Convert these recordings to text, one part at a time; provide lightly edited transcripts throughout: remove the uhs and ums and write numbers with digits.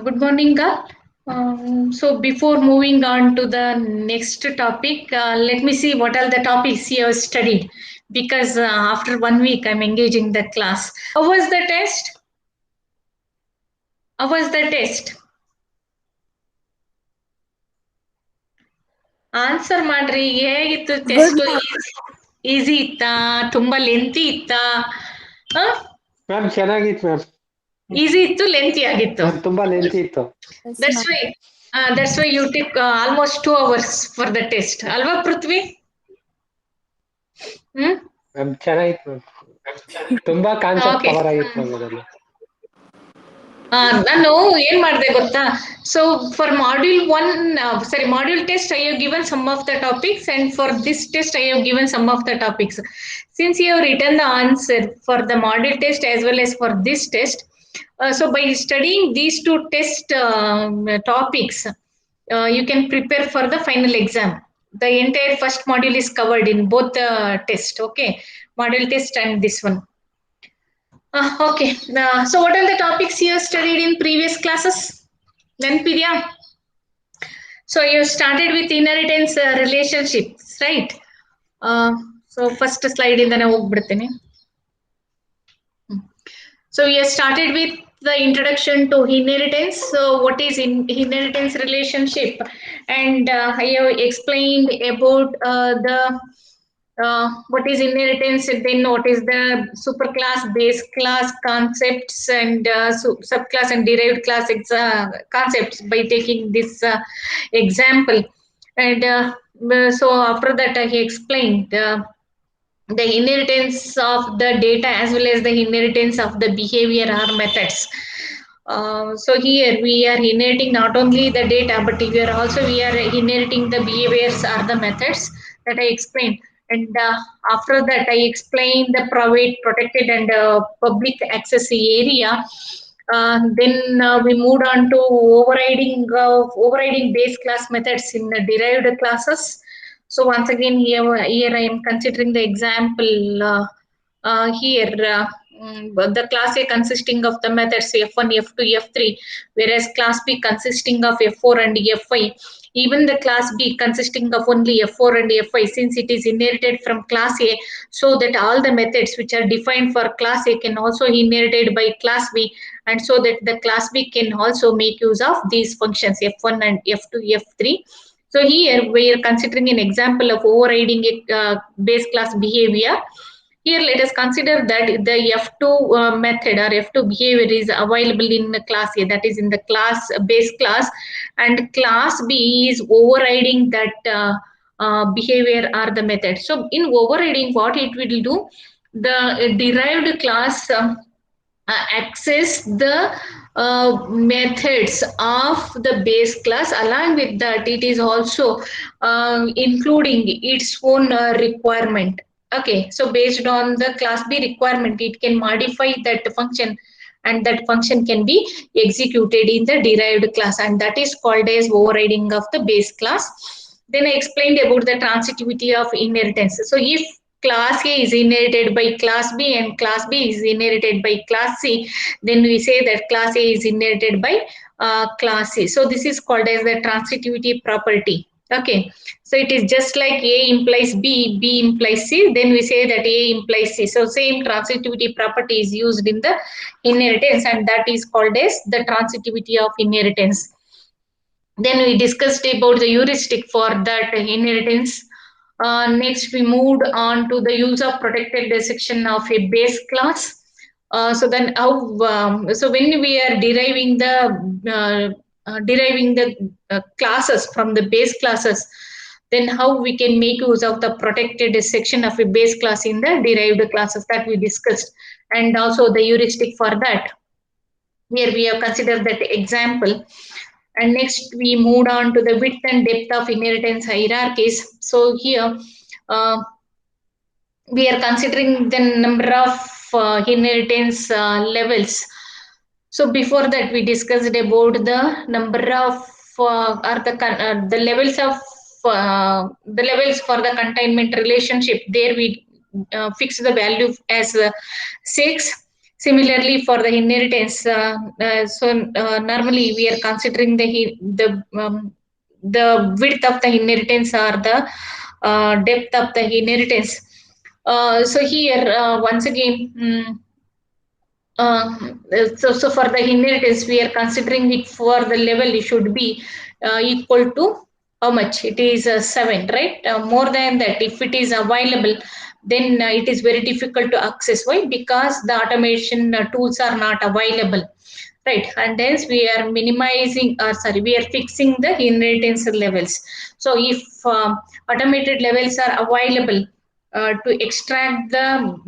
Good morning, Gal. So before moving on to the next topic, let me see what are the topics you have studied. Because after 1 week, I'm engaging the class. How was the test? How was the test? Answer ಮಾಡ್ರಿ ಹೇಗಿತ್ತು Good test ma'am. Easy ಇತ್ತಾ ತುಂಬಾ lengthy ಇತ್ತಾ ma'am ಚೆನ್ನಾಗಿತ್ತು ma'am. Easy ಇತ್ತು lengthy ಆಗಿತ್ತು ma'am ತುಂಬಾ lengthy ಇತ್ತು. Yes, that's ma'am. Why you took almost 2 hours for the test ಅಲ್ವಾ ಪೃಥ್ವಿ ಹ್ಮ್ ಮ್ಯಾಮ್ ಚೆನ್ನಾಗಿತ್ತು ಮ್ಯಾಮ್. ತುಂಬಾ ಕಾನ್ಸೆಪ್ಟ್ ಓಕೆ ಕವರ್ ಆಗಿತ್ತು ಮ್ಯಾಮ್ ಅದರಲ್ಲಿ. ನಾನು ಏನ್ ಮಾಡಿದೆ ಗೊತ್ತಾ so for module test I have given some of the topics and for this test I have given some of the topics since you have written the answer for the module test as well as for this test so by studying these two test topics you can prepare for the final exam. The entire first module is covered in both the test, okay, module test and this one. Okay. So, what are the topics you studied in previous classes? Nenpidia. So, you started with inheritance relationships, right? So, first slide in the ಹೋಗ್ಬಿಡ್ತೀನಿ. So, we have started with the introduction to inheritance. So, what is inheritance relationship? And I have explained about the what is inheritance, and then what is the superclass, base class concepts, and subclass and derived class concepts by taking this example. And so after that, he explained the inheritance of the data as well as the inheritance of the behavior or methods. So here we are inheriting not only the data, but we are inheriting the behaviors or the methods that I explained. And after that, I explained the private, protected, and public access area. Then we moved on to overriding base class methods in the derived classes. So once again, here I am considering the example here. The class A consisting of the methods F1, F2, F3, whereas class B consisting of F4 and F5. Even the class B consisting of only F4 and F5, since it is inherited from class A, so that all the methods which are defined for class A can also be inherited by class B, and so that the class B can also make use of these functions F1 and F2, F3. So here we are considering an example of overriding a base class behavior. Here let us consider that the F2 method or F2 behavior is available in the class A, that is in the class base class, and class B is overriding that behavior or the method. So in overriding, what it will do, the derived class access the methods of the base class. Along with that, it is also including its own requirement. Okay, so based on the class B requirement, it can modify that function, and that function can be executed in the derived class, and that is called as overriding of the base class. Then I explained about the transitivity of inheritance. So if class A is inherited by class B and class B is inherited by class C, then we say that class A is inherited by class C. So this is called as the transitivity property. Okay, so it is just like A implies B, B implies C, then we say that A implies C. So same transitivity property is used in the inheritance, and that is called as the transitivity of inheritance. Then we discussed about the heuristic for that inheritance. Next, we moved on to the use of protected section of a base class. So then, so when we are deriving the classes from the base classes, then how we can make use of the protected section of a base class in the derived classes, that we discussed, and also the heuristic for that. Here we have considered that example. And next we moved on to the width and depth of inheritance hierarchies. So here we are considering the number of inheritance levels. So before that, we discussed about the number of or the levels of the levels for the containment relationship. There we fix the value as 6. Similarly, for the inheritance, normally we are considering the width of the inheritance or the depth of the inheritance. So here, once again, so for the inheritance, we are considering it for the level. It should be equal to how much? It is 7, right? More than that, if it is available, then it is very difficult to access. Why? Because the automation tools are not available, right? And hence we are minimizing, sorry, we are fixing the inheritance levels. So if automated levels are available to extract the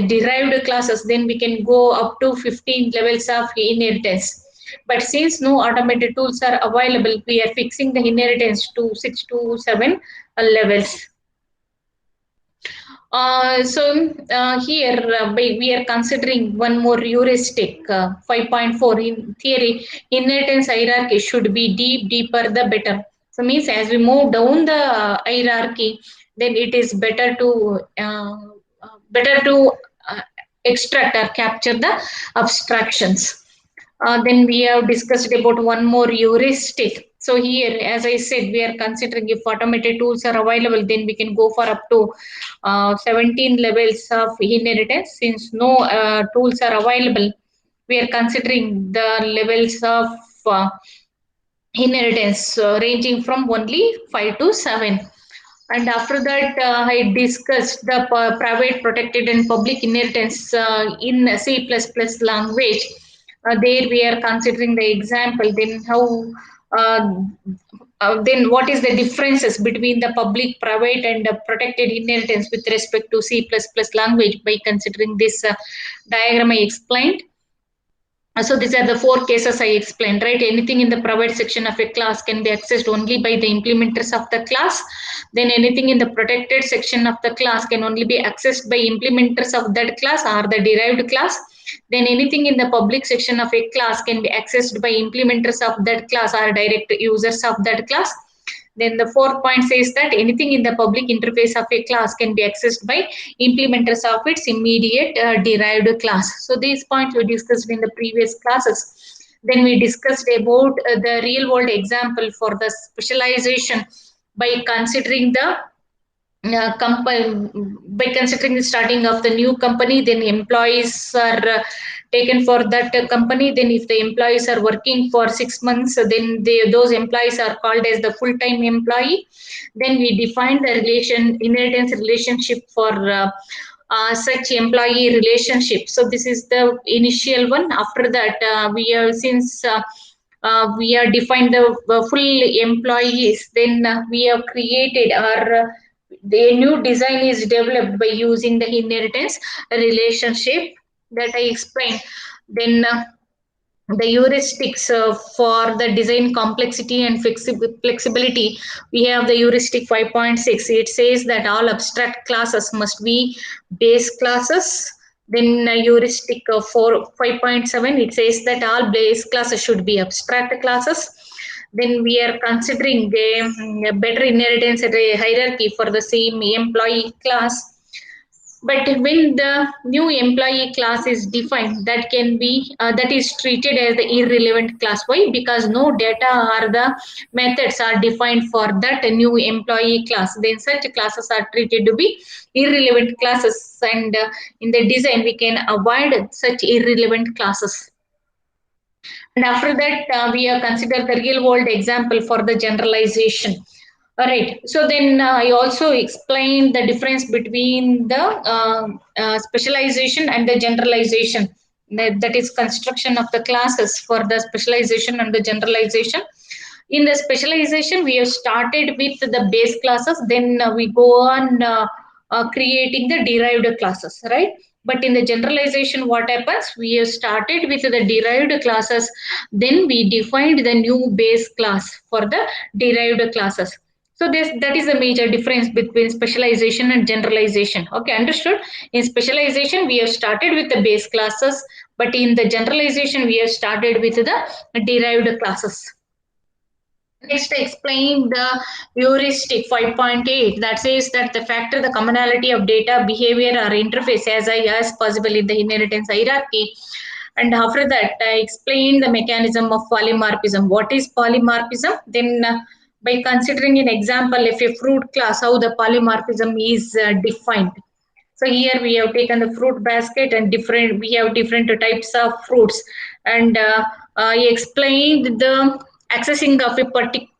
derived classes, then we can go up to 15 levels of inheritance. But since no automated tools are available, we are fixing the inheritance to 6 to 7 levels. Here we are considering one more heuristic, 5.4 in theory. Inheritance hierarchy should be deeper the better. So means as we move down the hierarchy, then it is better to uh, extract or capture the abstractions. Then we have discussed about one more heuristic. So here, as I said, we are considering if automated tools are available, then we can go for up to 17 levels of inheritance. Since no tools are available, we are considering the levels of inheritance ranging from only 5 to 7. And after that, I discussed the private, protected, and public inheritance in C++ language. There we are considering the example. Then how? Uh, then what is the differences between the public, private, and protected inheritance with respect to C++ language by considering this diagram I explained. So these are the 4 cases I explained, right? Anything in the private section of a class can be accessed only by the implementers of the class. Then anything in the protected section of the class can only be accessed by implementers of that class or the derived class. Then anything in the public section of a class can be accessed by implementers of that class or direct users of that class. Then the 4th point says that anything in the public interface of a class can be accessed by implementers of its immediate derived class. So these points we discussed in the previous classes. Then we discussed about the real world example for the specialization by considering the by considering the starting of the new company. Then employees are taken for that company. Then if the employees are working for 6 months, then those employees are called as the full-time employee. Then we define the inheritance relationship for such employee relationship. So this is the initial one. After that, we have since we are defined the full employees, then we have created our the new design is developed by using the inheritance relationship that I explained. Then the heuristics for the design complexity and flexibility, we have the heuristic 5.6. It says that all abstract classes must be base classes. Then heuristic for 5.7, it says that all base classes should be abstract classes. Then we are considering a better inheritance hierarchy for the same employee class. But when the new employee class is defined, that can be that is treated as the irrelevant class. Why? Because no data or the methods are defined for that new employee class. Then such classes are treated to be irrelevant classes, and in the design we can avoid such irrelevant classes. And after that, we have considered the real world example for the generalization. All right. So then I also explained the difference between the specialization and the generalization. That is construction of the classes for the specialization and the generalization. In the specialization, we have started with the base classes. Then we go on creating the derived classes, right? But in the generalization, what happens? We have started with the derived classes. Then we defined the new base class for the derived classes. So that is the major difference between specialization and generalization. Okay, understood? In specialization, we have started with the base classes, but in the generalization, we have started with the derived classes. Next, explain the heuristic 5.8 that says that the factor the commonality of data, behavior, or interface as high as possible in the inheritance hierarchy. And after that, I explain the mechanism of polymorphism. What is polymorphism? Then, by considering an example of a fruit class, how the polymorphism is defined. So here we have taken the fruit basket and we have different types of fruits, and I explained the accessing of a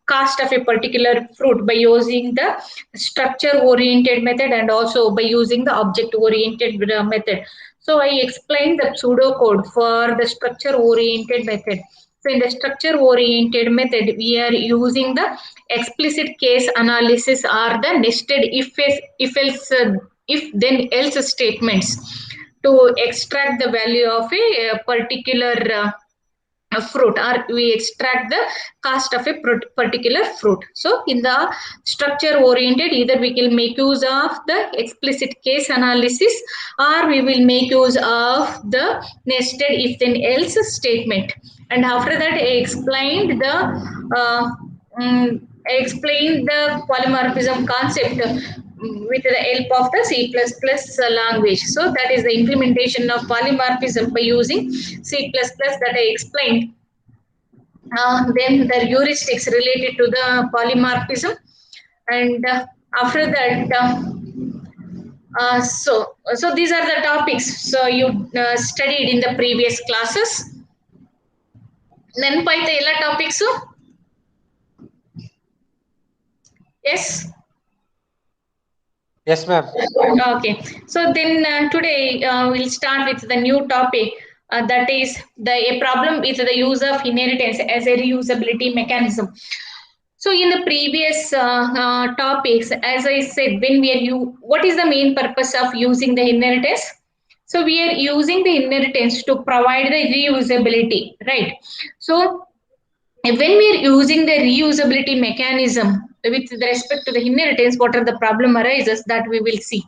cost of a particular fruit by using the structure oriented method and also by using the object oriented method. So I explained the pseudocode for the structure oriented method. So in the structure oriented method, we are using the explicit case analysis or the nested if else if then else statements to extract the value of a particular fruit, or we extract the cost of a particular fruit. So in the structure oriented, either we will make use of the explicit case analysis or we will make use of the nested if then else statement. And after that I explained the polymorphism concept with the help of the C++ language. So that is the implementation of polymorphism by using C++ that I explained. Then the heuristics related to the polymorphism, and after that, so these are the topics. So you studied in the previous classes. Then by the other topics. Yes. Yes, ma'am. Okay. So then today we'll start with the new topic. That is a problem with the use of inheritance as a reusability mechanism. So in the previous topics, as I said, when what is the main purpose of using the inheritance? So we are using the inheritance to provide the reusability, right? So when we are using the reusability mechanism with respect to the inheritance, what are the problem arises that we will see.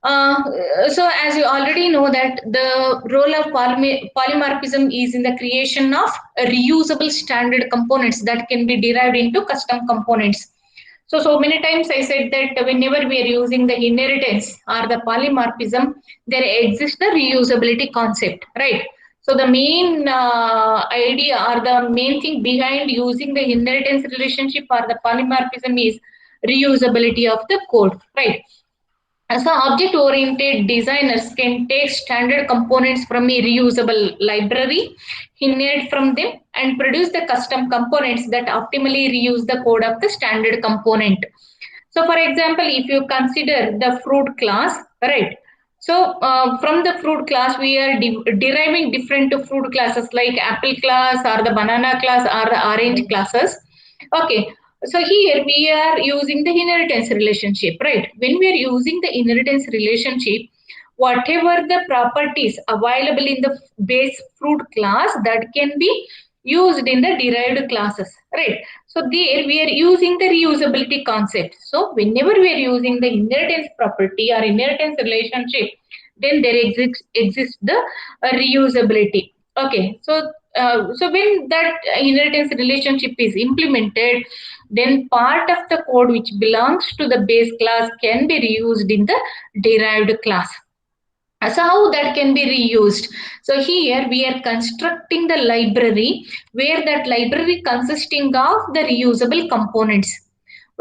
So as you already know that the role of polymorphism is in the creation of reusable standard components that can be derived into custom components. So many times I said that whenever we are using the inheritance or the polymorphism, there exists the reusability concept, right? So the main idea or the main thing behind using the inheritance relationship or the polymorphism is reusability of the code, right? So object-oriented designers can take standard components from a reusable library, inherit from them, and produce the custom components that optimally reuse the code of the standard component. So for example, if you consider the fruit class, right? So from the fruit class, we are deriving different fruit classes like apple class or the banana class or the orange classes. Okay, so here we are using the inheritance relationship, right? When we are using the inheritance relationship, whatever the properties available in the base fruit class that can be used in the derived classes, right? So there we are using the reusability concept. So whenever we are using the inheritance property or inheritance relationship, then there exists the reusability. Okay, so when that inheritance relationship is implemented, then part of the code which belongs to the base class can be reused in the derived class. So how that can be reused? So here we are constructing the library where that library consisting of the reusable components.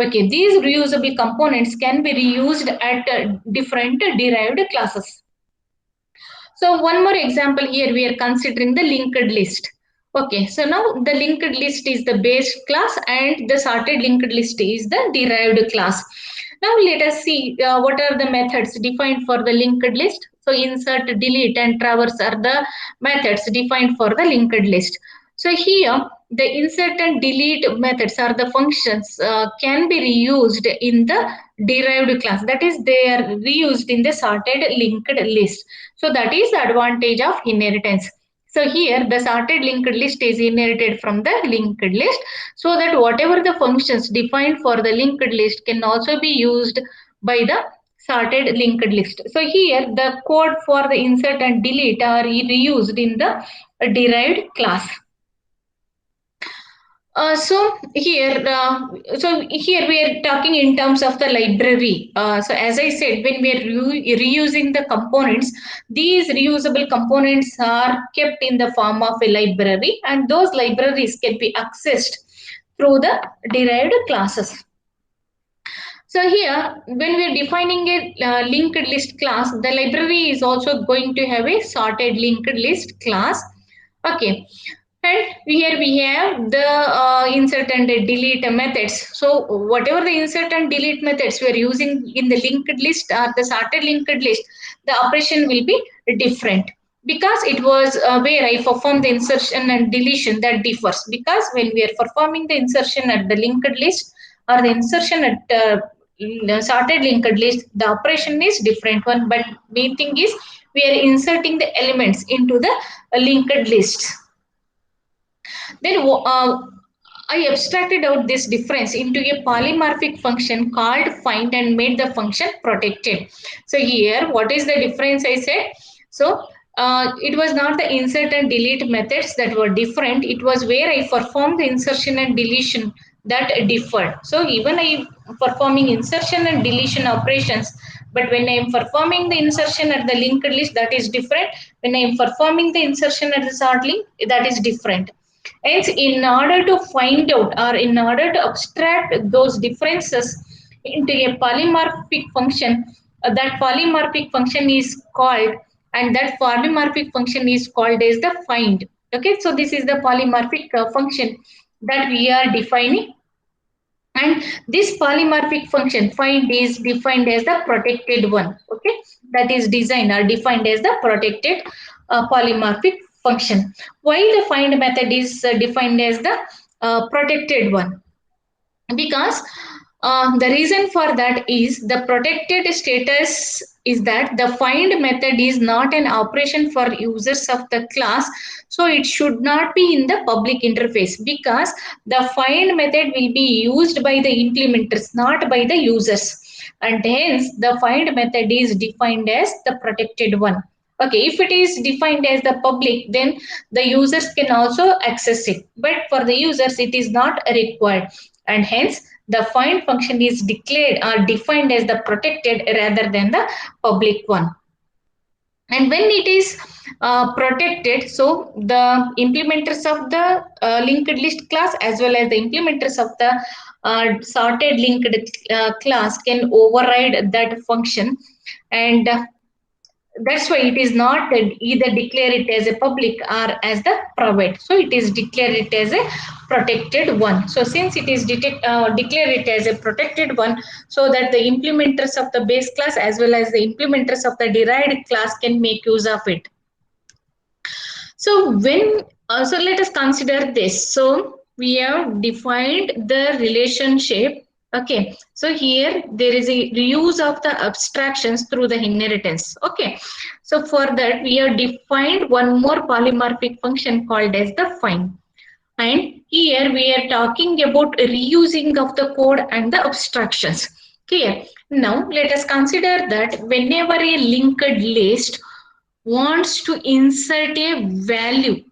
Okay, these reusable components can be reused at different derived classes. So one more example here, we are considering the linked list. Okay, so now the linked list is the base class and the sorted linked list is the derived class. Now let us see what are the methods defined for the linked list. So insert, delete and traverse are the methods defined for the linked list. So here the insert and delete methods are the functions can be reused in the derived class. That is, they are reused in the sorted linked list. So that is the advantage of inheritance. So here the sorted linked list is inherited from the linked list, so that whatever the functions defined for the linked list can also be used by the sorted linked list. So here the code for the insert and delete are reused in the derived class. So here we are talking in terms of the library. So as I said, when we are reusing the components, these reusable components are kept in the form of a library, and those libraries can be accessed through the derived classes. So here, when we are defining a linked list class, the library is also going to have a sorted linked list class. Okay, and here we have the insert and delete methods. So whatever the insert and delete methods we are using in the linked list or the sorted linked list, the operation will be different, because it was where I perform the insertion and deletion that differs. Because when we are performing the insertion at the linked list or the insertion at sorted linked list, the operation is different one. But main thing is we are inserting the elements into the linked list. Then I abstracted out this difference into a polymorphic function called find and made the function protected. So here, what is the difference I said? So it was not the insert and delete methods that were different. It was where I performed the insertion and deletion that differed. So even I performing insertion and deletion operations, but when I am performing the insertion at the linked list, that is different. When I am performing the insertion at the sort link, that is different. Hence, in order to find out or in order to abstract those differences into a polymorphic function, that polymorphic function is called, and that polymorphic function is called as the find. Okay, so this is the polymorphic function that we are defining. And this polymorphic function find is defined as the protected one. Okay, that is designed or defined as the protected polymorphic function. Why the find method is defined as the protected one? Because the reason for that is the protected status is that the find method is not an operation for users of the class, so it should not be in the public interface, because the find method will be used by the implementers, not by the users, and hence the find method is defined as the protected one. Okay, if it is defined as the public, then the users can also access it, but for the users it is not required, and hence the find function is declared or defined as the protected rather than the public one. And when it is protected, so the implementers of the linked list class as well as the implementers of the sorted linked class can override that function, and that's why it is not either declare it as a public or as the private. So it is declare it as a protected one. So since it is declare it as a protected one, so that the implementers of the base class as well as the implementers of the derived class can make use of it. So when so let us consider this. So we have defined the relationship. Okay, so here there is a reuse of the abstractions through the inheritance. Okay, so for that we have defined one more polymorphic function called as the find. And here we are talking about reusing of the code and the abstractions. Clear? Now let us consider that whenever a linked list wants to insert a value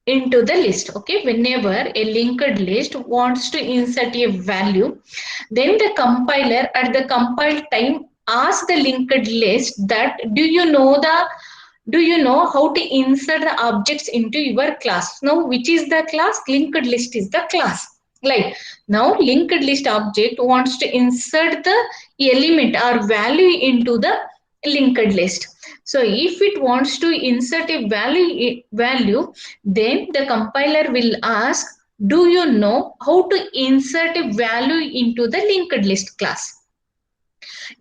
into the list. Okay, whenever a linked list wants to insert a value, then the compiler at the compile time asks the linked list that do you know how to insert the objects into your class? Now which is the class? Linked list is the class. Like now linked list object wants to insert the element or value into the linked list. So if it wants to insert a value, then the compiler will ask, do you know how to insert a value into the linked list class?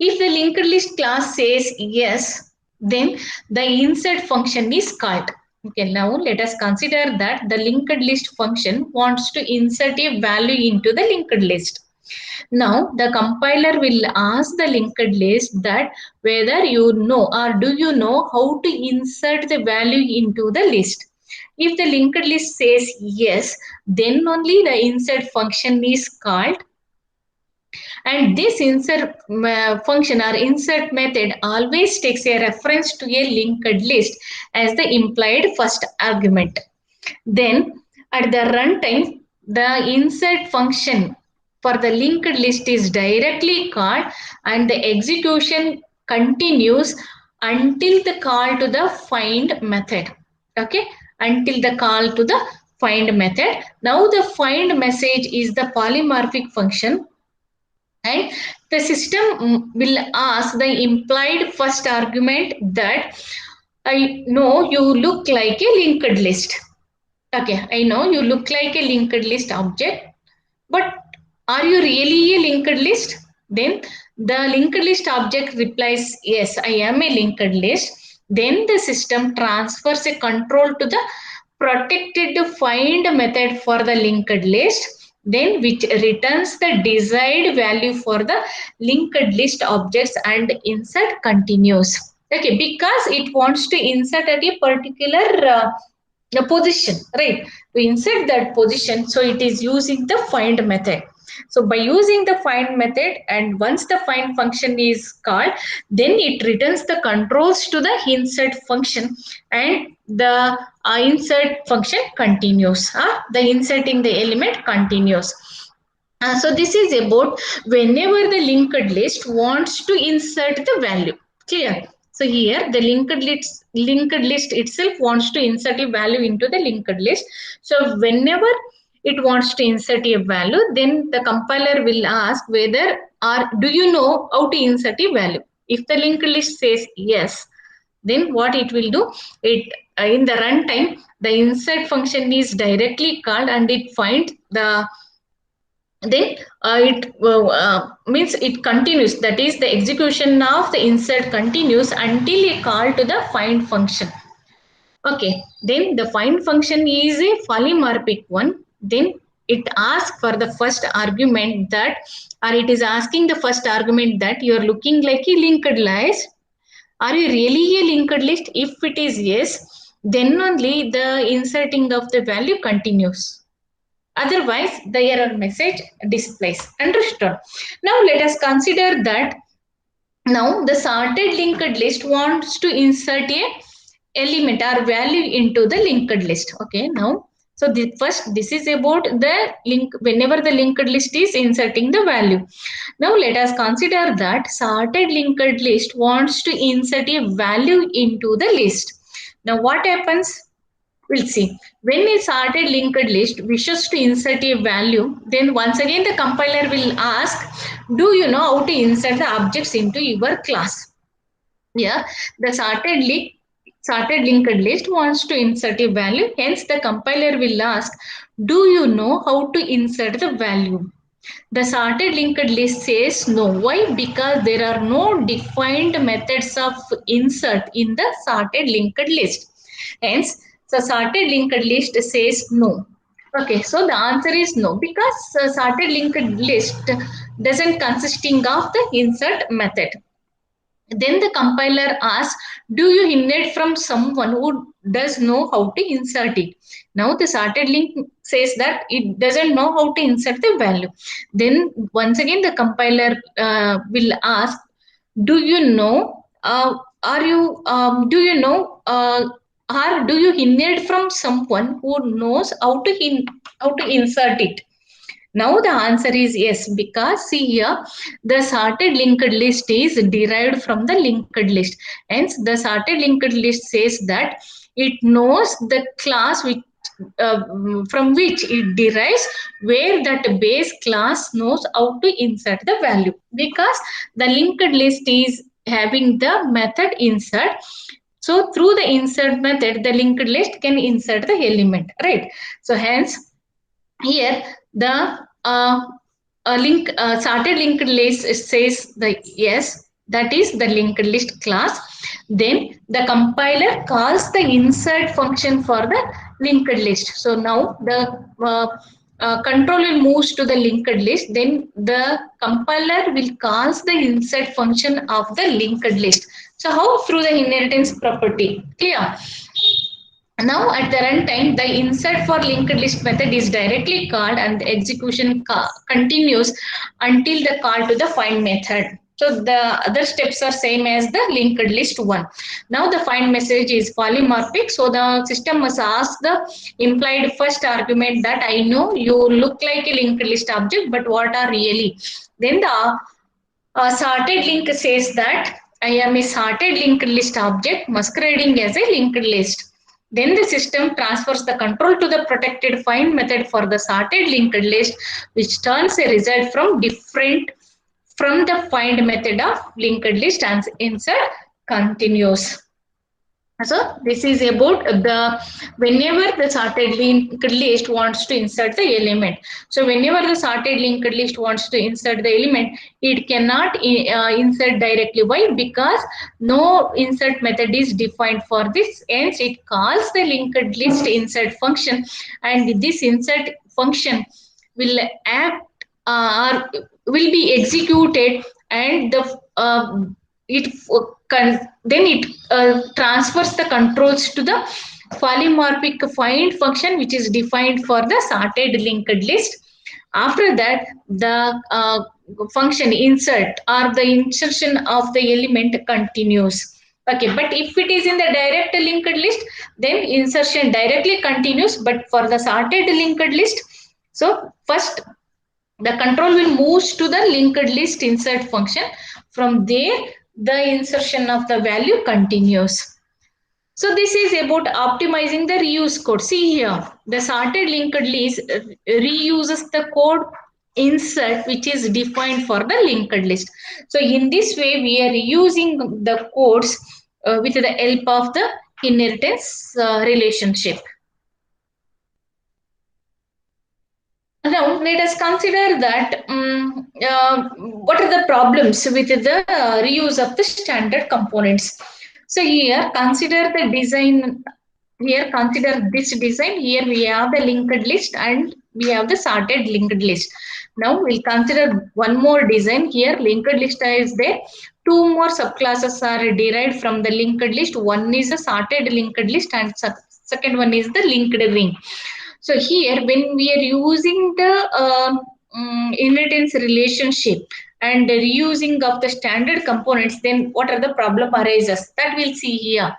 If the linked list class says yes, then the insert function is called. Okay, now let us consider that the linked list function wants to insert a value into the linked list. Now the compiler will ask the linked list that whether you know or do you know how to insert the value into the list. If the linked list says yes, then only the insert function is called, and this insert function or insert method always takes a reference to a linked list as the implied first argument. Then at the runtime, the insert function for the linked list is directly called and the execution continues until the call to the find method. Okay, until the call to the find method. Now the find message is the polymorphic function, and the system will ask the implied first argument that I know you look like a linked list. Okay, I know you look like a linked list object, but are you really a linked list? Then the linked list object replies, yes, I am a linked list. Then the system transfers a control to the protected find method for the linked list, then which returns the desired value for the linked list objects and insert continues. Okay, because it wants to insert at a particular position, right? To insert that position, so it is using the find method. So by using the find method, and once the find function is called, then it returns the controls to the insert function, and the insert function continues. The inserting the element continues. So this is about whenever the linked list wants to insert the value. Clear? So here the linked list itself wants to insert a value into the linked list. So whenever it wants to insert a value, then the compiler will ask whether or do you know how to insert a value. If the linked list says yes, then what it will do, it in the runtime the insert function is directly called and it finds the, then it means it continues, that is the execution of the insert continues until a call to the find function. Okay, then the find function is a polymorphic one. Then it asks for the first argument that, or it is asking the first argument that you are looking like a linked list. Are you really a linked list? If it is yes, then only the inserting of the value continues. Otherwise, the error message displays. Understood? Now let us consider that now the sorted linked list wants to insert a element or value into the linked list. Okay, now so this is about the link, whenever the linked list is inserting the value. Now let us consider that sorted linked list wants to insert a value into the list. Now what happens? We'll see. When a sorted linked list wishes to insert a value, then once again the compiler will ask, do you know how to insert the objects into your class? Yeah, the sorted linked list wants to insert a value, hence the compiler will ask, do you know how to insert the value? The sorted linked list says no. Why? Because there are no defined methods of insert in the sorted linked list. Hence, the sorted linked list says no. Okay, so the answer is no, because sorted linked list doesn't consisting of the insert method. Then the compiler asks, do you inherit from someone who does know how to insert it? Now the sorted link says that it doesn't know how to insert the value. Then once again the compiler will ask, do you know, do you know, or do you inherit from someone who knows how to insert it? Now the answer is yes, because see here the sorted linked list is derived from the linked list. Hence the sorted linked list says that it knows the class which from which it derives, where that base class knows how to insert the value, because the linked list is having the method insert. So through the insert method, the linked list can insert the element, right? So hence here the sorted linked list says the yes, that is the linked list class. Then the compiler calls the insert function for the linked list. So now the control will moves to the linked list. Then the compiler will calls the insert function of the linked list. So how? Through the inheritance property. Clear? Now at the runtime, the insert for linked list method is directly called and the execution continues until the call to the find method. So the other steps are same as the linked list one. Now the find message is polymorphic. So the system must ask the implied first argument that I know you look like a linked list object, but what are really? Then the sorted link says that I am a sorted linked list object masquerading as a linked list. Then the system transfers the control to the protected find method for the sorted linked list, which turns a result from different from the find method of linked list and insert continues. So this is about the whenever the sorted linked list wants to insert the element. So whenever the sorted linked list wants to insert the element, it cannot insert directly. Why? Because no insert method is defined for this. Hence, it calls the linked list insert function, and this insert function will act or will be executed, and the it then it transfers the controls to the polymorphic find function, which is defined for the sorted linked list. After that, the function insert or the insertion of the element continues. Okay, but if it is in the direct linked list, then insertion directly continues. But for the sorted linked list, so first the control will move to the linked list insert function. From there, the insertion of the value continues. So this is about optimizing the reuse code. See here, the sorted linked list reuses the code insert which is defined for the linked list. So in this way, we are using the codes with the help of the inheritance relationship. Now, let us consider that what are the problems with the reuse of the standard components. So here, consider the design. Here, consider this design. Here we have the linked list and we have the sorted linked list. Now we'll consider one more design. Here, linked list is there. Two more subclasses are derived from the linked list. One is the sorted linked list and second one is the linked ring. So here, when we are using the inheritance relationship and reusing of the standard components, then what are the problem arises? That we'll see here.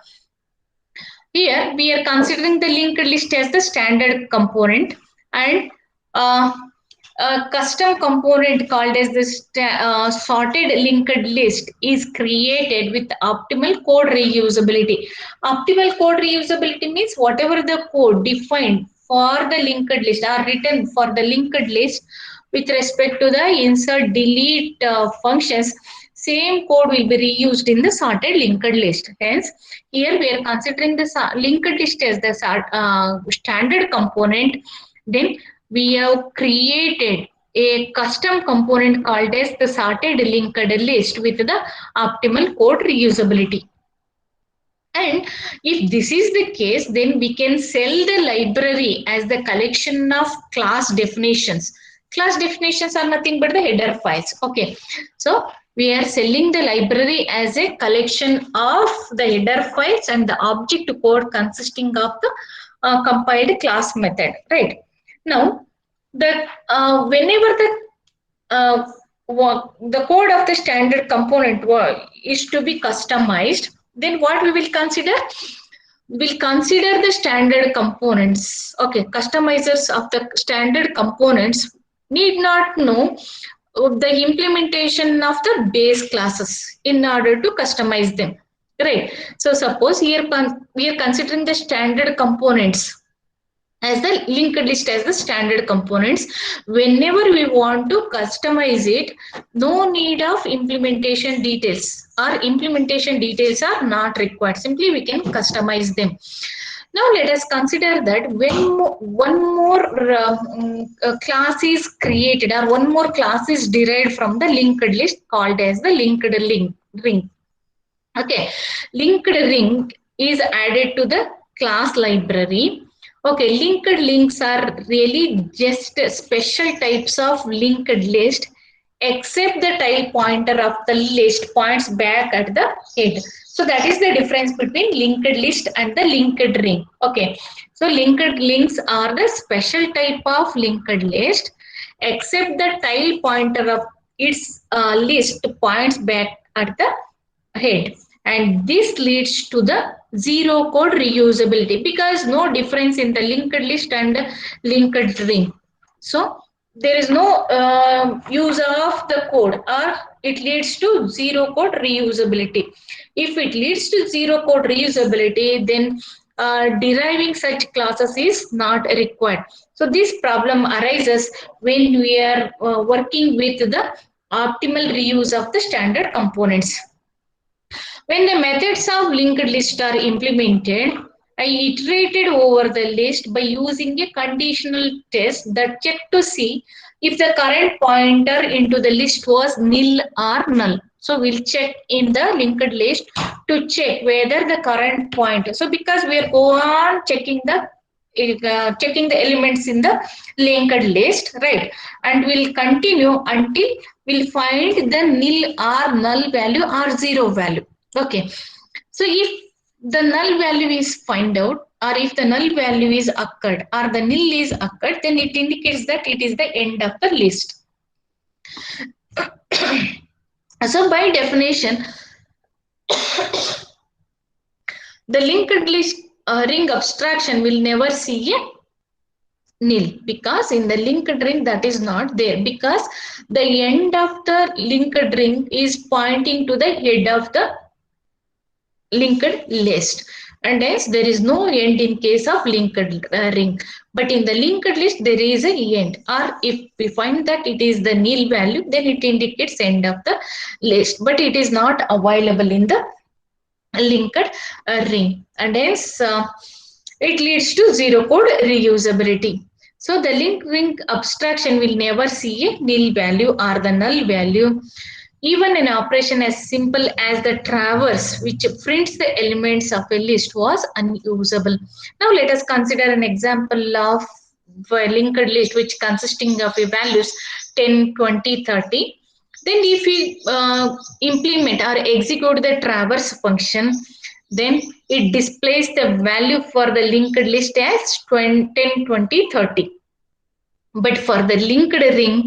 Here, we are considering the linked list as the standard component, and a custom component called as the sorted linked list is created with optimal code reusability. Optimal code reusability means whatever the code defined for the linked list or written for the linked list with respect to the insert delete functions, same code will be reused in the sorted linked list. Hence, here we are considering the linked list as the standard component. Then we have created a custom component called as the sorted linked list with the optimal code reusability. And if this is the case, then we can sell the library as the collection of class definitions. Class definitions are nothing but the header files. Okay, so we are selling the library as a collection of the header files and the object code consisting of the compiled class method. Right now, the whenever the code of the standard component is to be customized, then what we will consider? We'll consider the standard components. Okay, customizers of the standard components need not know the implementation of the base classes in order to customize them. Right. So suppose here we are considering the standard components as the linked list as the standard components. Whenever we want to customize it, no need of implementation details, or implementation details are not required. Simply we can customize them. Now let us consider that when one more class is created, or one more class is derived from the linked list called as the linked ring. Okay, linked ring is added to the class library. Okay, linked links are really just special types of linked list, except the tile pointer of the list points back at the head. So that is the difference between linked list and the linked ring. Okay, so linked links are the special type of linked list, except the tile pointer of its list points back at the head, and this leads to the zero code reusability because no difference in the linked list and linked ring. So there is no use of the code, or it leads to zero code reusability. If it leads to zero code reusability, then deriving such classes is not required. So this problem arises when we are working with the optimal reuse of the standard components. When the methods of linked list are implemented, I iterated over the list by using a conditional test that checked to see if the current pointer into the list was nil or null. So we'll check in the linked list to check whether the current pointer. So because we are go on checking the elements in the linked list, right? And we'll continue until we'll find the nil or null value or zero value. Okay, so if the null value is find out, or if the null value is occurred, or the nil is occurred, then it indicates that it is the end of the list. So by definition, the linked list ring abstraction will never see a nil, because in the linked ring that is not there, because the end of the linked ring is pointing to the head of the linked list, and hence there is no end in case of linked ring. But in the linked list there is a end, or if we find that it is the nil value, then it indicates end of the list, but it is not available in the linked ring, and hence it leads to zero code reusability. So the linked ring abstraction will never see a nil value or the null value. Even an operation as simple as the traverse, which prints the elements of a list, was unusable. Now let us consider an example of a linked list which consisting of a values 10, 20, 30. Then if we implement or execute the traverse function, then it displays the value for the linked list as 10, 20, 30. But for the linked ring,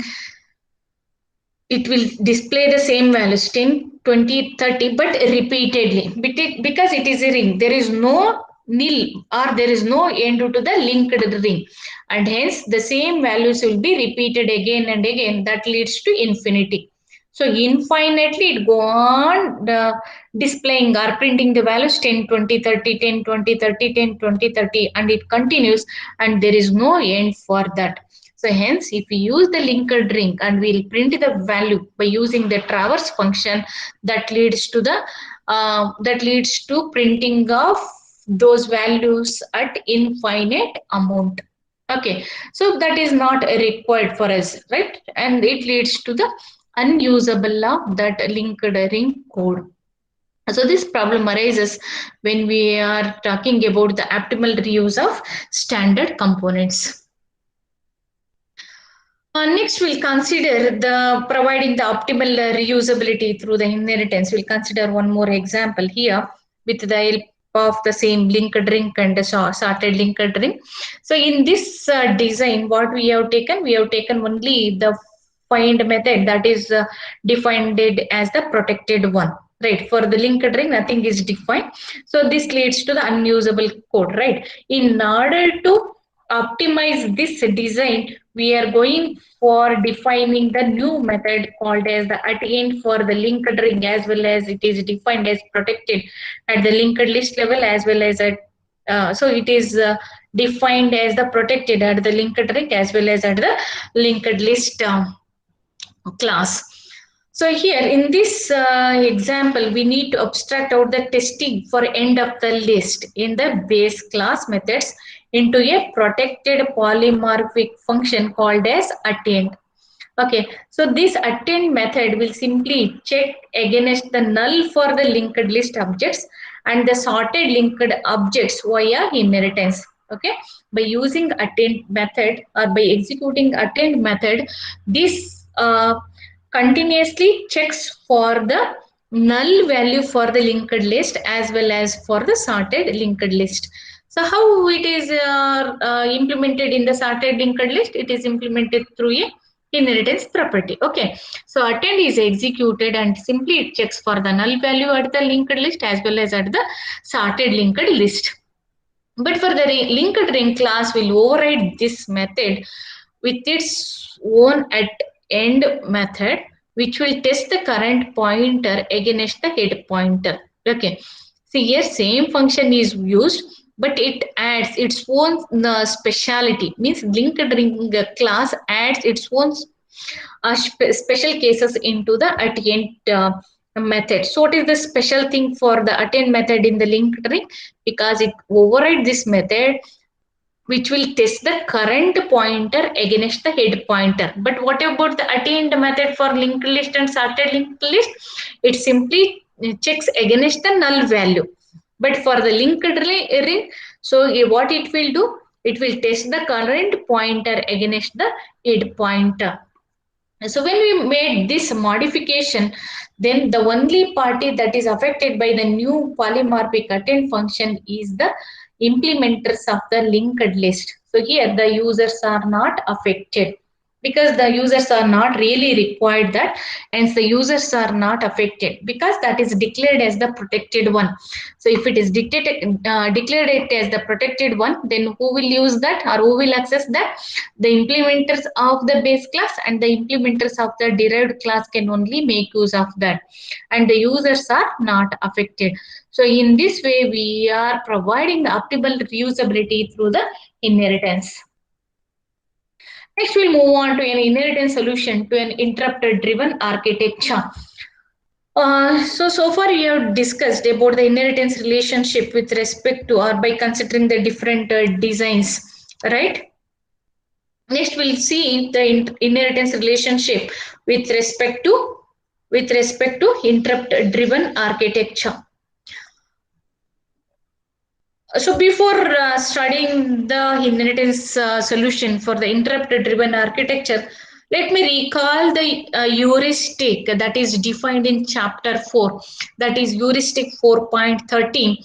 it will display the same values 10, 20, 30, but repeatedly, because it is a ring. There is no nil or there is no end to the linked ring, and hence the same values will be repeated again and again. That leads to infinity. So infinitely it go on displaying or printing the values 10, 20, 30, 10, 20, 30, 10, 20, 30, and it continues, and there is no end for that. So hence, if we use the linked ring and we'll print the value by using the traverse function, that leads to printing of those values at infinite amount. Okay, so that is not required for us, right? And it leads to the unusable of that linked ring code. So this problem arises when we are talking about the optimal reuse of standard components. Next, we'll consider the providing the optimal reusability through the inheritance. We'll consider one more example here with the help of the same linked ring and the sorted linked ring. So in this design, what we have taken only the find method that is defined as the protected one. Right, for the linked ring, nothing is defined. So this leads to the unusable code, right? In order to optimize this design, we are going for defining the new method called as the at end for the linked ring, as well as it is defined as protected at the linked list level, as well as at so it is defined as the protected at the linked ring as well as at the linked list class. So here in this example, we need to abstract out the testing for end of the list in the base class methods into a protected polymorphic function called as attend. Okay, so this attend method will simply check against the null for the linked list objects and the sorted linked objects via inheritance. Okay, by using attend method or by executing attend method, this continuously checks for the null value for the linked list as well as for the sorted linked list. So how it is implemented in the sorted linked list? It is implemented through a inheritance property. Okay, so attend is executed and simply it checks for the null value at the linked list as well as at the sorted linked list. But for the linked ring class will override this method with its own at end method, which will test the current pointer against the head pointer. Okay, see here same function is used, but it adds its own speciality. Means linked ring class adds its own special cases into the attend method. So what is the special thing for the attend method in the linked ring? Because it overrides this method which will test the current pointer against the head pointer. But what about the attained method for linked list and sorted linked list? It simply checks against the null value. But for the linked ring, so what it will do? It will test the current pointer against the head pointer. So when we made this modification, then the only party that is affected by the new polymorphic attend function is the implementers of the linked list. So here the users are not affected because the users are not really required that, and the users are not affected because that is declared as the protected one. So if it is declared it as the protected one, then who will use that or who will access that? The implementers of the base class and the implementers of the derived class can only make use of that, and the users are not affected. So in this way we are providing the optimal reusability through the inheritance. Next, we'll move on to an inheritance solution to an interrupted driven architecture. So far we have discussed about the inheritance relationship with respect to or by considering the different designs, right? Next, we'll see the inheritance relationship with respect to interrupt driven architecture. So before studying the inheritance solution for the interrupt driven architecture, let me recall the heuristic that is defined in chapter 4, that is heuristic 4.13,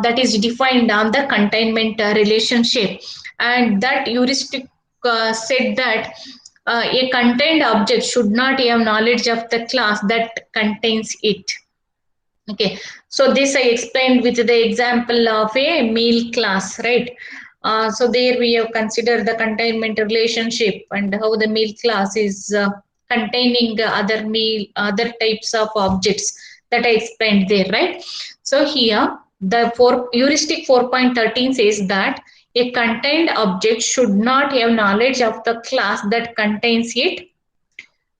that is defined on the containment relationship. And that heuristic said that a contained object should not have knowledge of the class that contains it. Okay, so this I explained with the example of a meal class, right? So there we have considered the containment relationship and how the meal class is containing other types of objects that I explained there, right? So here the heuristic 4.13 says that a contained object should not have knowledge of the class that contains it,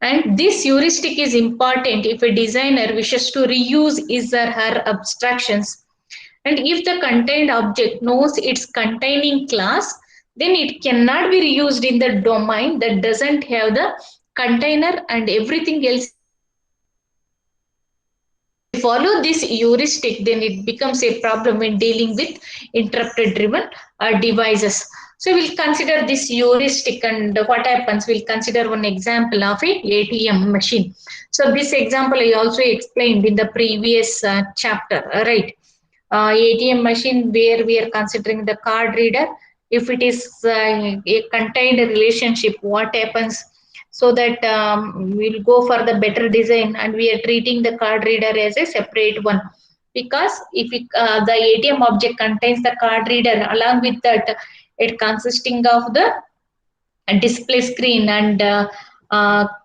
and this heuristic is important if a designer wishes to reuse his or her abstractions. And if the contained object knows its containing class, then it cannot be reused in the domain that doesn't have the container and everything else is contained. So if we follow this heuristic, then it becomes a problem when dealing with interrupted driven devices. So we'll consider this heuristic and what happens. We'll consider one example of a ATM machine. So this example I also explained in the previous chapter, right? ATM machine where we are considering the card reader. If it is a contained relationship, what happens? So that we'll go for the better design and we are treating the card reader as a separate one, because if the ATM object contains the card reader, along with that it consisting of the display screen and uh,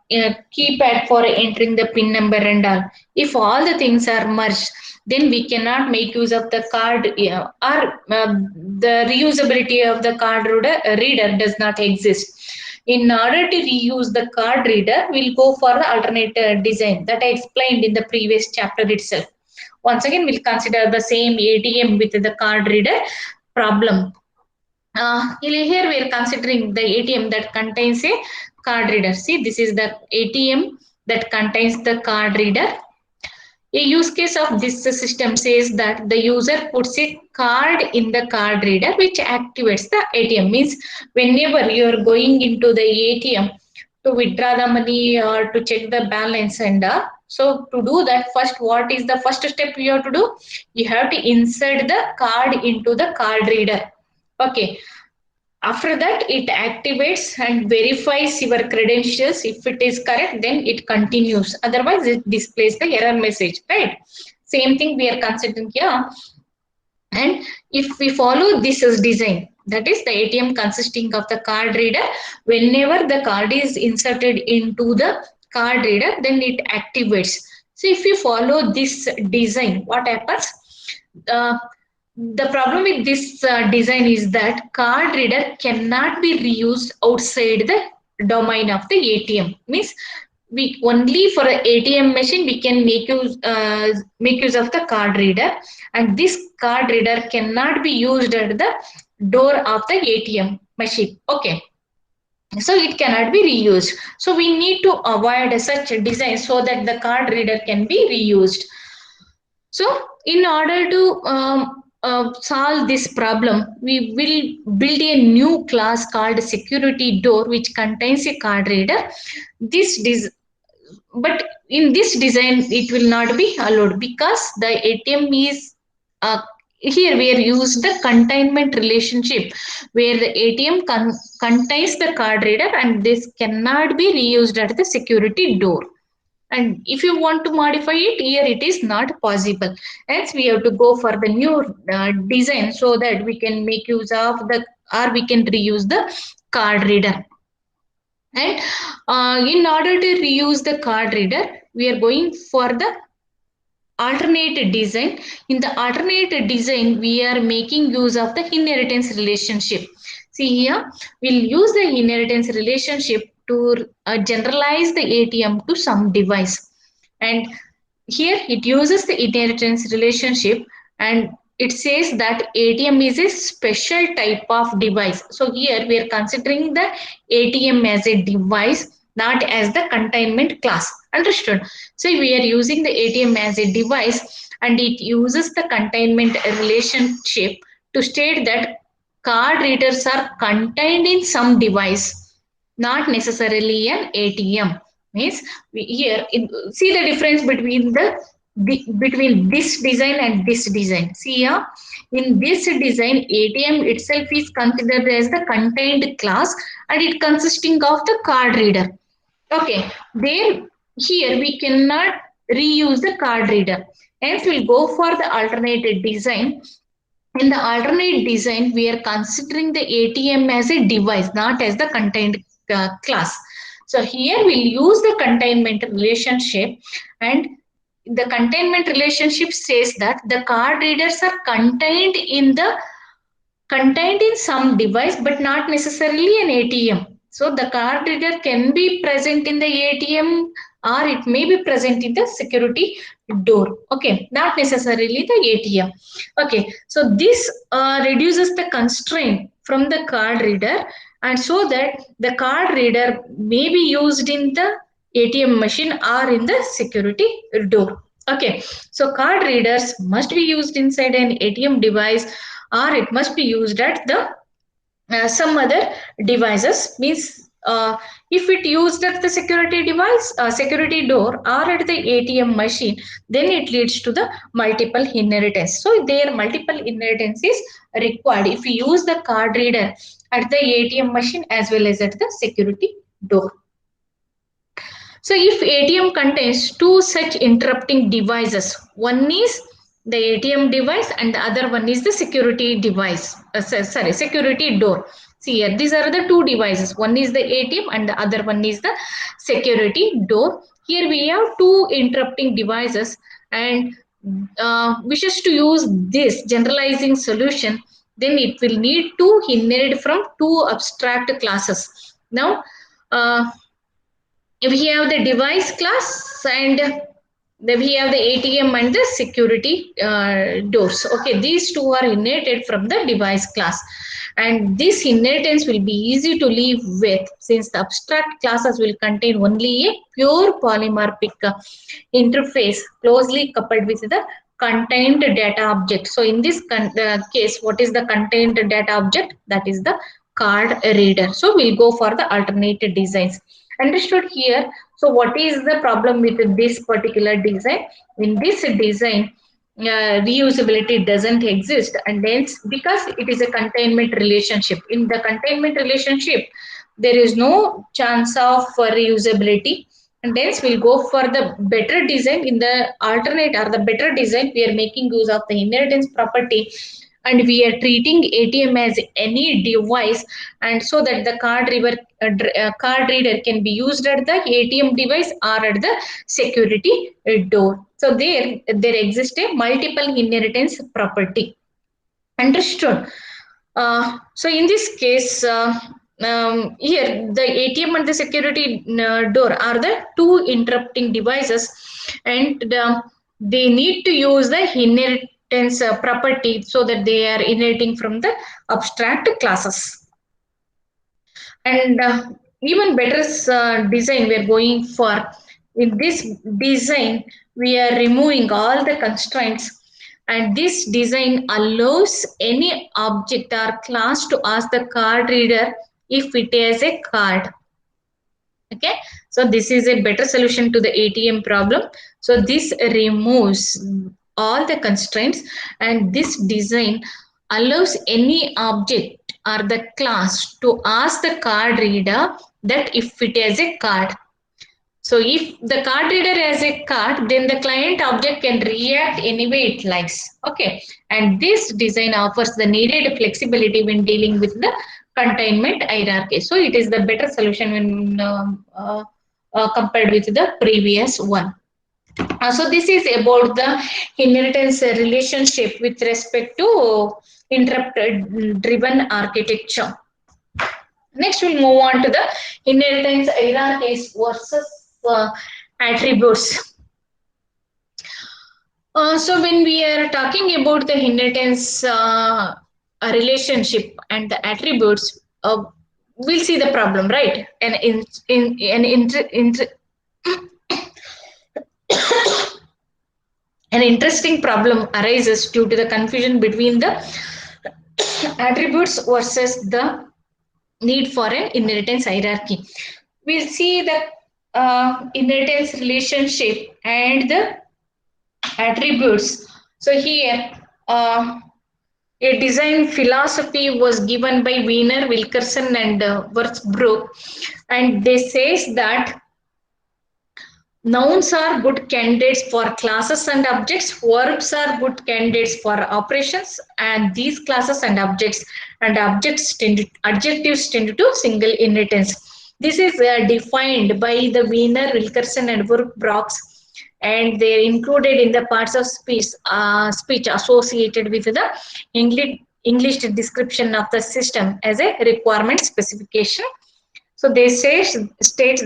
keypad for entering the pin number and all. If all the things are merged, then we cannot make use of the card, or the reusability of the card reader does not exist. In order to reuse the card reader, we'll go for the alternate design that I explained in the previous chapter itself. Once again, we'll consider the same ATM with the card reader problem. Here we are considering the ATM that contains a card reader. See, this is the ATM that contains the card reader. A use case of this system says that the user puts a card in the card reader which activates the ATM. Means whenever you are going into the ATM to withdraw the money or to check the balance and so to do that, first what is the first step you have to do? You have to insert the card into the card reader. Okay. After that, it activates and verifies your credentials. If it is correct, then it continues. Otherwise, it displays the error message, right? Same thing we are considering here. And if we follow this as design, that is the ATM consisting of the card reader, whenever the card is inserted into the card reader, then it activates. So if you follow this design, what happens? Uh, the problem with this design is that card reader cannot be reused outside the domain of the ATM. Means we only for an ATM machine we can make use of the card reader, and this card reader cannot be used at the door of the ATM machine. Okay, so it cannot be reused. So we need to avoid such a design so that the card reader can be reused. So in order to solve this problem, we will build a new class called security door, which contains a card reader. But in this design, it will not be allowed because the ATM is here we are used the containment relationship where the ATM contains the card reader, and this cannot be reused at the security door. And if you want to modify it, here it is not possible. Hence we have to go for the new design so that we can make use of the, or we can reuse the card reader. And in order to reuse the card reader, we are going for the alternate design. In the alternate design, we are making use of the inheritance relationship. See here, we'll use the inheritance relationship to generalize the ATM to some device. And here it uses the inheritance relationship, and it says that ATM is a special type of device. So here we are considering the ATM as a device, not as the containment class. Understood? So we are using the ATM as a device, and it uses the containment relationship to state that card readers are contained in some device, not necessarily an ATM. Means here see the difference between between this design and this design. See here, in this design, ATM itself is considered as the contained class, and it consisting of the card reader. Okay, there here we cannot reuse the card reader. Hence, we'll go for the alternative design. In the alternate design, we are considering the ATM as a device, not as the contained class. So here we'll use the containment relationship, and the containment relationship says that the card readers are contained in some device, but not necessarily an ATM. So the card reader can be present in the ATM, or it may be present in the security door. Okay, not necessarily the ATM. Okay, so this reduces the constraint from the card reader, and so that the card reader may be used in the ATM machine or in the security door. Okay, so card readers must be used inside an ATM device, or it must be used at the some other devices. Means if it used at the security device, security door, or at the ATM machine, then it leads to the multiple inheritance. So there multiple inheritance is required if we use the card reader at the ATM machine as well as at the security door. So if ATM contains two such interrupting devices, one is the ATM device and the other one is the security device, security door. See here, these are the two devices. One is the ATM and the other one is the security door. Here we have two interrupting devices, and wishes to use this generalizing solution, then it will need to inherit from two abstract classes. Now, we have the device class, and then we have the ATM and the security doors. Okay, these two are inherited from the device class, and this inheritance will be easy to live with since the abstract classes will contain only a pure polymorphic interface closely coupled with the contained data object. So in this case, what is the contained data object? That is the card reader. So we'll go for the alternative designs. Understood here? So what is the problem with this particular design? In this design, reusability doesn't exist, and hence because it is a containment relationship. In the containment relationship, there is no chance of reusability, and hence we'll go for the better design. In the alternate or the better design, we are making use of the inheritance property, and we are treating ATM as any device, and so that the card reader can be used at the ATM device or at the security door. So there exists a multiple inheritance property. Understood? So in this case, here the ATM and the security door are the two interrupting devices, and they need to use the inheritance property so that they are inheriting from the abstract classes. And even better design we are going for. In this design, we are removing all the constraints, and this design allows any object or class to ask the card reader if it has a card. Okay, so this is a better solution to the ATM problem. So this removes all the constraints, and this design allows any object or the class to ask the card reader that if it has a card. So if the card reader has a card, then the client object can react any way it likes. Okay. And this design offers the needed flexibility when dealing with the containment hierarchy. So it is the better solution when compared with the previous one. So this is about the inheritance relationship with respect to interrupt driven architecture. Next, we'll move on to the inheritance hierarchies versus attributes. So when we are talking about the inheritance relationship and the attributes, we'll see the problem, right? And an interesting problem arises due to the confusion between the attributes versus the need for an inheritance hierarchy. We'll see the inheritance relationship and the attributes. So here, a design philosophy was given by Wiener, Wilkerson, and Wurzbrook, and they says that nouns are good candidates for classes and objects, verbs are good candidates for operations, and these classes and objects and adjectives tend to single inheritance. This is defined by the Wiener, Wilkerson, and Wurzbrook, and they are included in the parts of speech associated with the English description of the system as a requirement specification. So they states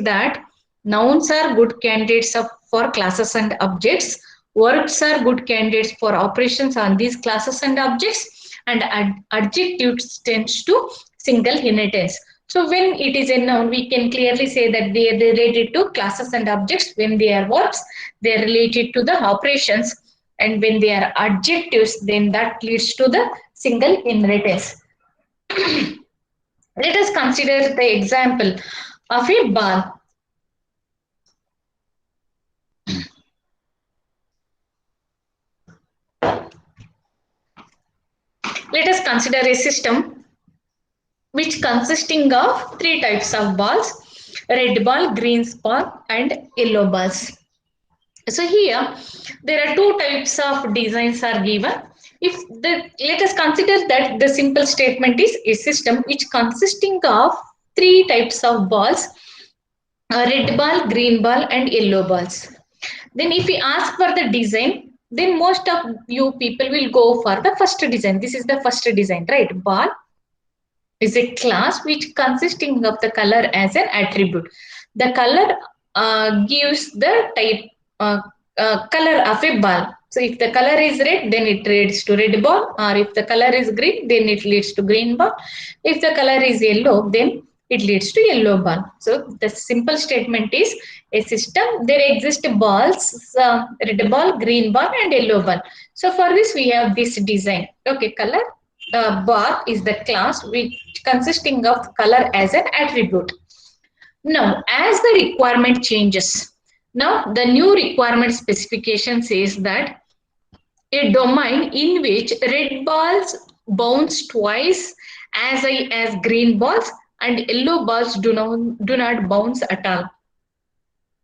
that nouns are good candidates for classes and objects, verbs are good candidates for operations on these classes and objects, and adjectives tends to single inheritance. So when it is a noun, we can clearly say that they are related to classes and objects. When they are verbs, they are related to the operations, and when they are adjectives, then that leads to the single inheritance. Let us consider the example of a ball. Let us consider a system which consisting of three types of balls: red ball, green ball, and yellow balls. So here there are two types of designs are given. Let us consider that the simple statement is a system which consisting of three types of balls: red ball, green ball, and yellow balls. Then if we ask for the design, then most of you people will go for the first design. This is the first design, right? Ball is a class which consisting of the color as an attribute. The color gives the type color of a ball. So if the color is red, then it leads to red ball, or if the color is green, then it leads to green ball. If the color is yellow, then it leads to yellow ball. So the simple statement is a system. There exist balls, red ball, green ball, and yellow ball. So for this we have this design. Okay, color bar is the class which consisting of color as an attribute. Now, as the requirement changes, now the new requirement specification says that a domain in which red balls bounce twice as green balls and yellow balls do not bounce at all.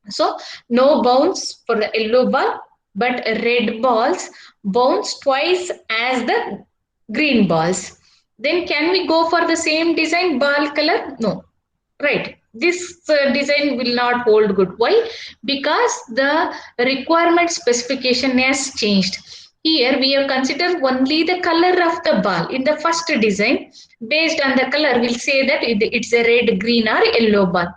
So no bounce for the yellow ball, but red balls bounce twice as the green balls. Then can we go for the same design ball color? No, right. This design will not hold good. Why? Because the requirement specification has changed. Here we have considered only the color of the ball. In the first design, based on the color, we'll say that it's a red, green or yellow ball.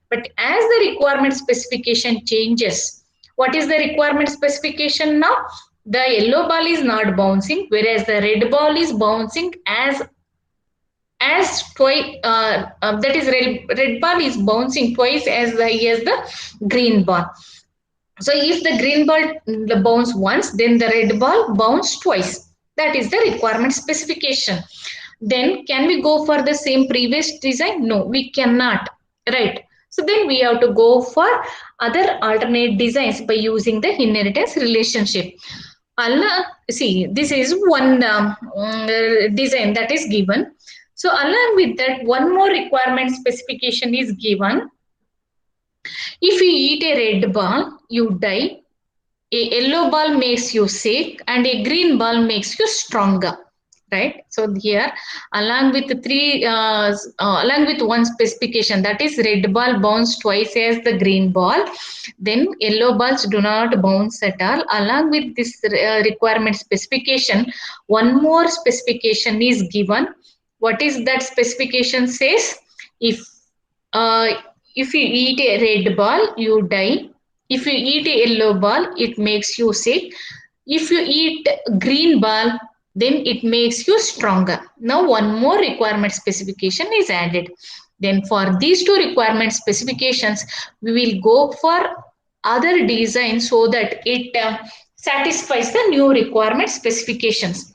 But as the requirement specification changes, what is the requirement specification now? The yellow ball is not bouncing, whereas the red ball is bouncing as twice. That is red ball is bouncing twice as high as the green ball. So if the green ball bounce once, then the red ball bounce twice. That is the requirement specification. Then can we go for the same previous design? No, we cannot. Right. So then we have to go for other alternate designs by using the inheritance relationship. See, this is one design that is given. So along with that, one more requirement specification is given. If you eat a red ball, you die. A yellow ball makes you sick, and a green ball makes you stronger. Right. So here, along with along with one specification, that is red ball bounce twice as the green ball. Then yellow balls do not bounce at all. Along with this requirement specification, one more specification is given. What is that specification says? If uh, if you eat a red ball, you die. If you eat a yellow ball, it makes you sick. If you eat green ball, then it makes you stronger. Now one more requirement specification is added. Then for these two requirement specifications, we will go for other design so that it satisfies the new requirement specifications.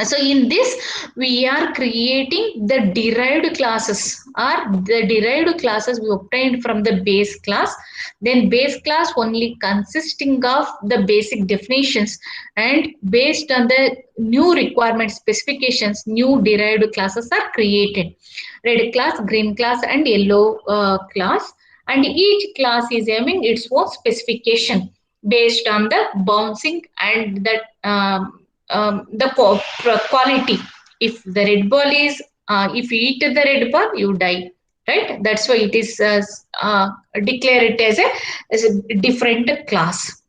So in this, we are creating the derived classes, or the derived classes we obtained from the base class. Then base class only consisting of the basic definitions, and based on the new requirement specifications, new derived classes are created. Red class, green class and yellow class. And each class is having its own specification based on the bouncing and the quality. If the red ball is, if you eat the red ball, you die. Right? That's why it is declared as a different class.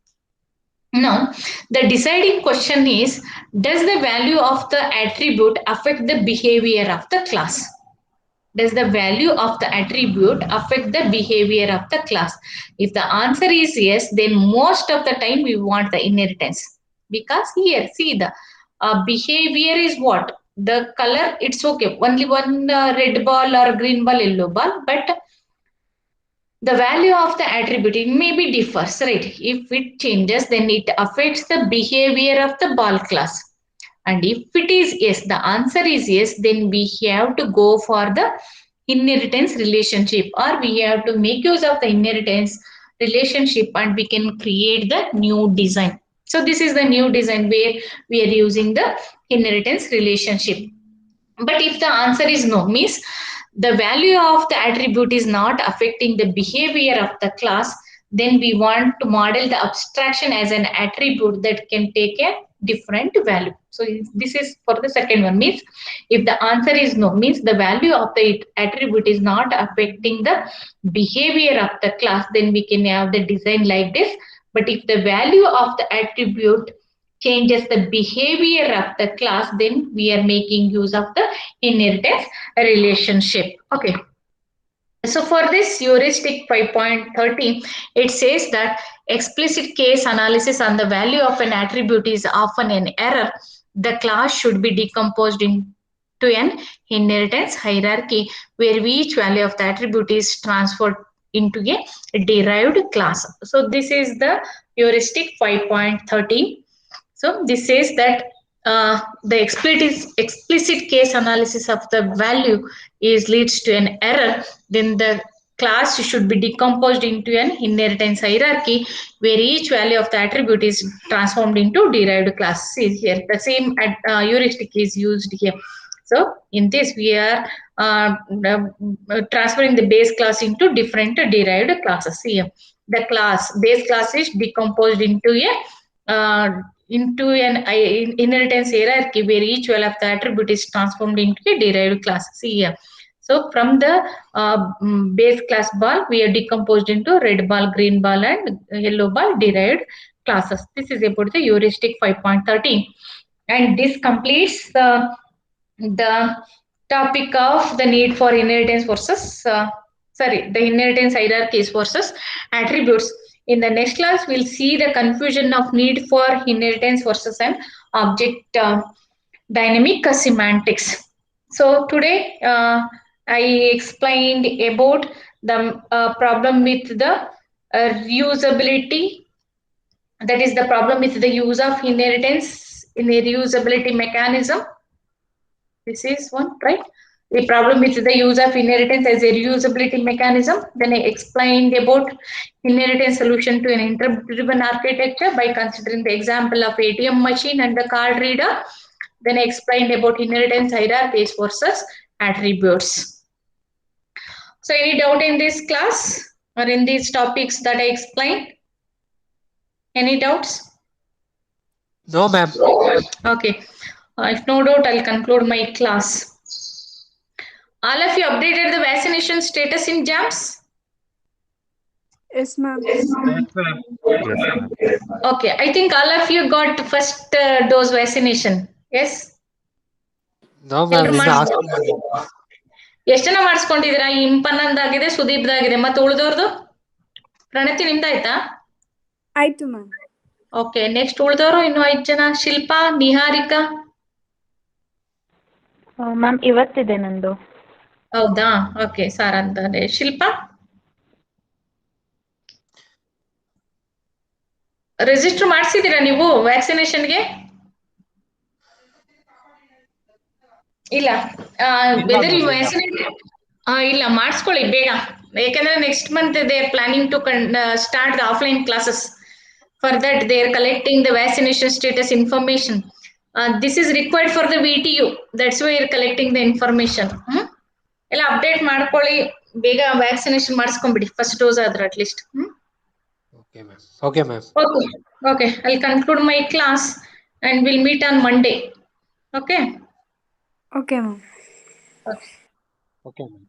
Now, the deciding question is, does the value of the attribute affect the behavior of the class? Does the value of the attribute affect the behavior of the class? If the answer is yes, then most of the time we want the inheritance. Because here, see, the behavior is what? The color, it's okay. Only one red ball or green ball, yellow ball. But the value of the attribute, it maybe differs, right? If it changes, then it affects the behavior of the ball class. And if it is yes, the answer is yes, then we have to go for the inheritance relationship, or we have to make use of the inheritance relationship and we can create the new design. So this is the new design where we are using the inheritance relationship. But if the answer is no, means the value of the attribute is not affecting the behavior of the class, then we want to model the abstraction as an attribute that can take a different value. So this is for the second one, means if the answer is no, means the value of the attribute is not affecting the behavior of the class, then we can have the design like this. But if the value of the attribute changes the behavior of the class, then we are making use of the inheritance relationship. Okay. So for this heuristic 5.13, it says that explicit case analysis on the value of an attribute is often an error. The class should be decomposed into an inheritance hierarchy where each value of the attribute is transferred into a derived class. So this is the heuristic 5.13. So this says that the explicit case analysis of the value leads to an error. Then the class should be decomposed into an inheritance hierarchy where each value of the attribute is transformed into derived class. See here, the same heuristic is used here. So in this, we are transferring the base class into different derived classes. Here, the base class is decomposed into an inheritance hierarchy where each value of the attribute is transformed into a derived class. See here. So from the base class ball, we are decomposed into red ball, green ball, and yellow ball derived classes. This is about the heuristic 5.13, and this completes the topic of the need for inheritance versus the inheritance hierarchies versus attributes. In the next class, we'll see the confusion of need for inheritance versus an object dynamic semantics. So today I explained about the problem with the reusability. That is the problem with the use of inheritance in a reusability mechanism. This is one, right? The problem with the use of inheritance as a reusability mechanism. Then I explained about inheritance solution to an interrupt-driven architecture by considering the example of ATM machine and the card reader. Then I explained about inheritance hierarchies versus attributes. So any doubt in this class or in these topics that I explained? Any doubts? No, ma'am. Okay. If no doubt, I'll conclude my class. All of you updated the vaccination status in JAMS? Yes, ma'am. Yes, ma'am. Yes, ma'am. Okay, I think all of you got first dose vaccination. Yes? No, ma'am. ಎಲ್ರು ಇನ್ನು ಎಷ್ಟು ಜನ ಮಾಡಿಸ್ಕೊಂಡಿದ್ದೀರಾ? ಇಂಪನ್ನಂದಾಗಿದೆ, ಸುದೀಪ್ದಾಗಿದೆ, ಮತ್ತೆ ಉಳಿದವ್ರದ್ದು? ಪ್ರಣತಿ ನಿಮ್ದಾಯ್ತಾ? ಆಯ್ತು ma'am. Okay, next ಉಳಿದವರು ಇನ್ನು 5 ಜನ. Shilpa, Niharika? Ma'am ಇವತ್ತಿದೆ ನಂದು. ಹೌದಾ? ಓಕೆ, ಸಾರ್ ಅಂತಾರೆ. ಶಿಲ್ಪಾ? ರಿಜಿಸ್ಟರ್ ಮಾಡಿಸಿದ್ದೀರಾ ನೀವು ವ್ಯಾಕ್ಸಿನೇಷನ್ಗೆ? ಇಲ್ಲ. Whether you vaccinate? ಇಲ್ಲ, ಮಾಡಿಸ್ಕೊಳ್ಳಿ ಬೇಗ. ಯಾಕಂದ್ರೆ next month they are planning to start the offline classes. For that they are collecting the vaccination status information. This is required for the VTU. That's why are collecting the information. ಎಲ್ಲ update ಮಾಡ್ಕೊಳ್ಳಿ, ಬೇಗ vaccination ಮಾಡಿಸ್ಕೊಂಡ್ಬಿಡಿ, first dose ಆದ್ರೆ at least. Okay ma'am. Okay ma'am. Okay, I'll conclude my class and we'll meet on Monday. Okay? Okay, ma'am. Okay. Okay ma'am.